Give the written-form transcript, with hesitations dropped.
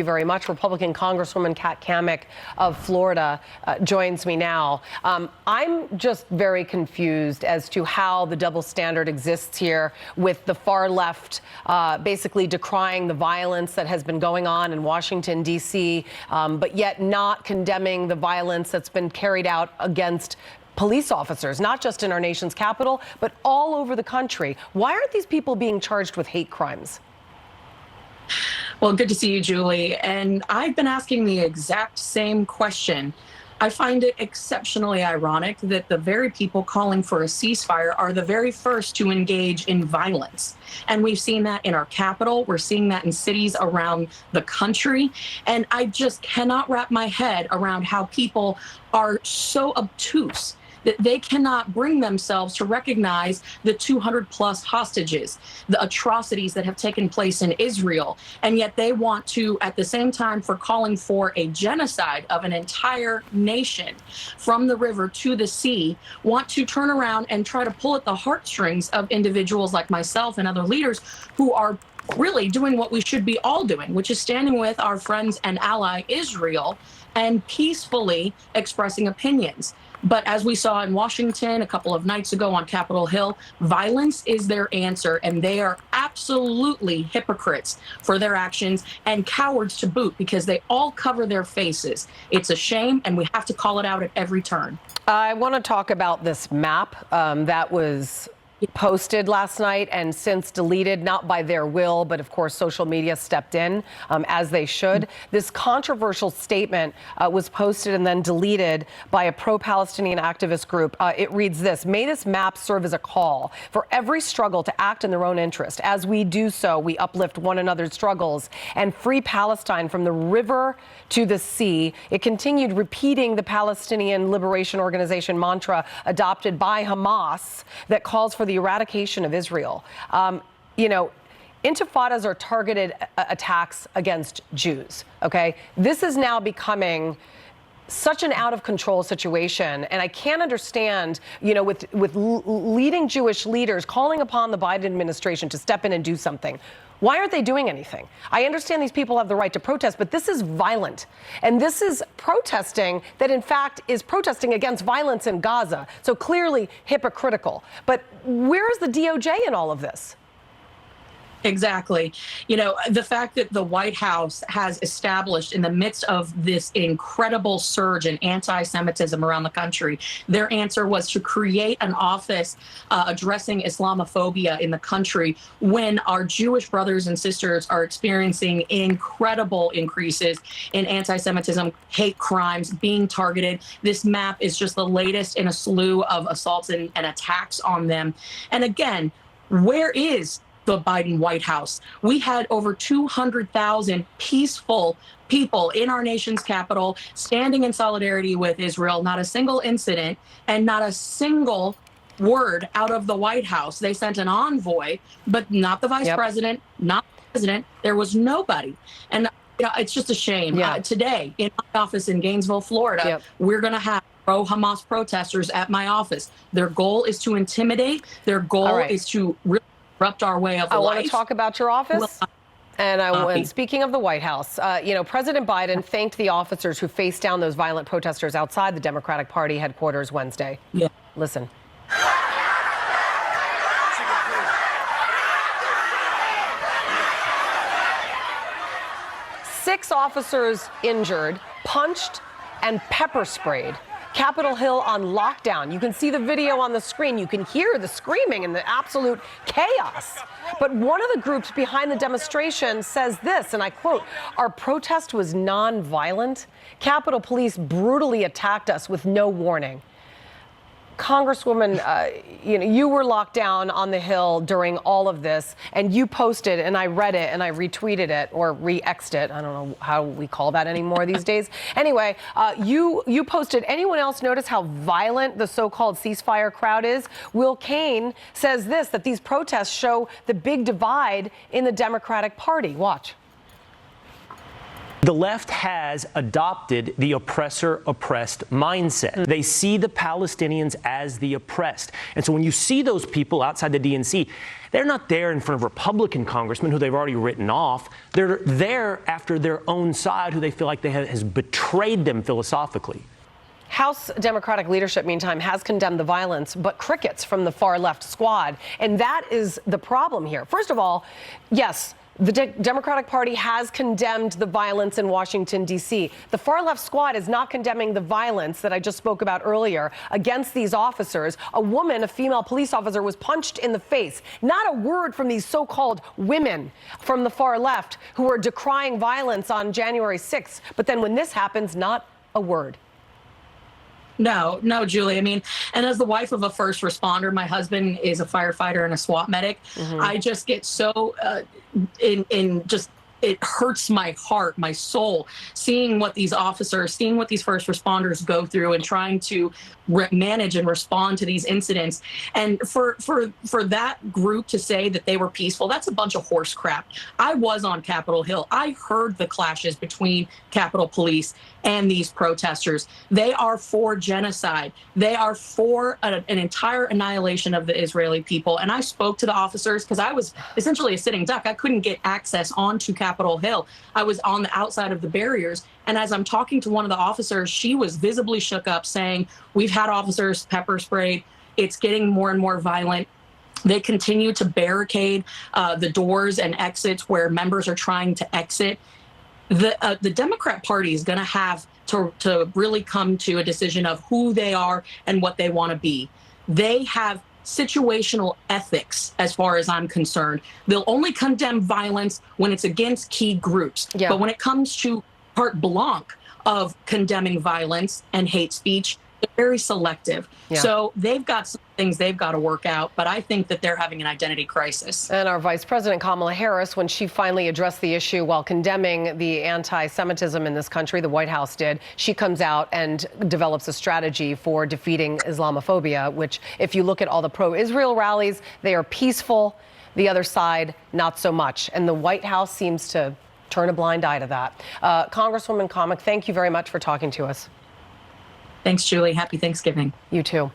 You very much. Republican Congresswoman Cammack of Florida joins me now. I'm just very confused as to how the double standard exists here, with the far left basically decrying the violence that has been going on in Washington, D.C., but yet not condemning the violence that's been carried out against police officers, not just in our nation's capital, but all over the country. Why aren't these people being charged with hate crimes? Well, good to see you, Julie. And I've been asking the exact same question. I find it exceptionally ironic that the very people calling for a ceasefire are the very first to engage in violence. And we've seen that in our capital. We're seeing that in cities around the country. And I just cannot wrap my head around how people are so obtuse that they cannot bring themselves to recognize the 200+ hostages, the atrocities that have taken place in Israel. And yet they want to, at the same time, for calling for a genocide of an entire nation from the river to the sea, want to turn around and try to pull at the heartstrings of individuals like myself and other leaders who are really doing what we should be all doing, which is standing with our friends and ally Israel and peacefully expressing opinions. But as we saw in Washington a couple of nights ago on Capitol Hill, violence is their answer, and they are absolutely hypocrites for their actions and cowards to boot, because they all cover their faces. It's a shame, and we have to call it out at every turn. I want to talk about this map that was posted last night and since deleted, not by their will, but of course social media stepped in, as they should. This controversial statement was posted and then deleted by a pro-Palestinian activist group. It reads this: "May this map serve as a call for every struggle to act in their own interest. As we do so, we uplift one another's struggles and free Palestine from the river to the sea." It continued repeating the Palestinian Liberation Organization mantra adopted by Hamas that calls for the eradication of Israel. Intifadas are targeted attacks against Jews, okay? This is now becoming such an out-of-control situation, and I can't understand, with leading Jewish leaders calling upon the Biden administration to step in and do something. Why aren't they doing anything? I understand these people have the right to protest, but this is violent. And this is protesting that, in fact, is protesting against violence in Gaza. So clearly hypocritical. But where is the DOJ in all of this? Exactly. The fact that the White House has established, in the midst of this incredible surge in anti-Semitism around the country, their answer was to create an office addressing Islamophobia in the country, when our Jewish brothers and sisters are experiencing incredible increases in anti-Semitism, hate crimes, being targeted. This map is just the latest in a slew of assaults and attacks on them. And again, where is the Biden White House? We had over 200,000 peaceful people in our nation's capital standing in solidarity with Israel. Not a single incident and not a single word out of the White House. They sent an envoy, but not the vice president, not the president. There was nobody. And it's just a shame. Today, in my office in Gainesville, Florida, we're going to have pro-Hamas protesters at my office. Their goal is to intimidate. Their goal is to really disrupt our way of life. I want to talk about your office. And speaking of the White House, President Biden thanked the officers who faced down those violent protesters outside the Democratic Party headquarters Wednesday. Listen. 6 officers injured, punched, and pepper sprayed. Capitol Hill on lockdown. You can see the video on the screen. You can hear the screaming and the absolute chaos. But one of the groups behind the demonstration says this, and I quote, "Our protest was non-violent. Capitol Police brutally attacked us with no warning." Congresswoman, you were locked down on the Hill during all of this, and you posted, and I read it, and I retweeted it, or re-X'd it. I don't know how we call that anymore these days. Anyway, you posted. Anyone else notice how violent the so-called ceasefire crowd is? Will Cain says this, that these protests show the big divide in the Democratic Party. Watch. The left has adopted the oppressor-oppressed mindset. They see the Palestinians as the oppressed. And so when you see those people outside the DNC, they're not there in front of Republican congressmen who they've already written off. They're there after their own side, who they feel like has betrayed them philosophically. House Democratic leadership, meantime, has condemned the violence, but crickets from the far left squad. And that is the problem here. First of all, yes, the Democratic Party has condemned the violence in Washington, D.C. The far left squad is not condemning the violence that I just spoke about earlier against these officers. A woman, a female police officer, was punched in the face. Not a word from these so-called women from the far left who are decrying violence on January 6th. But then when this happens, not a word. No, Julie. I mean, and as the wife of a first responder, my husband is a firefighter and a SWAT medic. I just get so it hurts my heart, my soul, seeing what these officers, seeing what these first responders go through and trying to manage and respond to these incidents. And for that group to say that they were peaceful, that's a bunch of horse crap. I was on Capitol Hill. I heard the clashes between Capitol Police and these protesters. They are for genocide. They are for an entire annihilation of the Israeli people. And I spoke to the officers because I was essentially a sitting duck. I couldn't get access onto Capitol Hill. I was on the outside of the barriers. And as I'm talking to one of the officers, she was visibly shook up, saying, we've had officers pepper sprayed. It's getting more and more violent. They continue to barricade the doors and exits where members are trying to exit. The Democrat Party is going to have to really come to a decision of who they are and what they want to be. They have situational ethics, as far as I'm concerned. They'll only condemn violence when it's against key groups. Yeah. But when it comes to carte blanche of condemning violence and hate speech, they're very selective. Yeah. So they've got some things they've got to work out, but I think that they're having an identity crisis. And our Vice President Kamala Harris, when she finally addressed the issue while condemning the anti-Semitism in this country, the White House did, she comes out and develops a strategy for defeating Islamophobia, which, if you look at all the pro-Israel rallies, they are peaceful. The other side, not so much. And the White House seems to turn a blind eye to that. Congresswoman Cammack, thank you very much for talking to us. Thanks, Julie. Happy Thanksgiving. You too.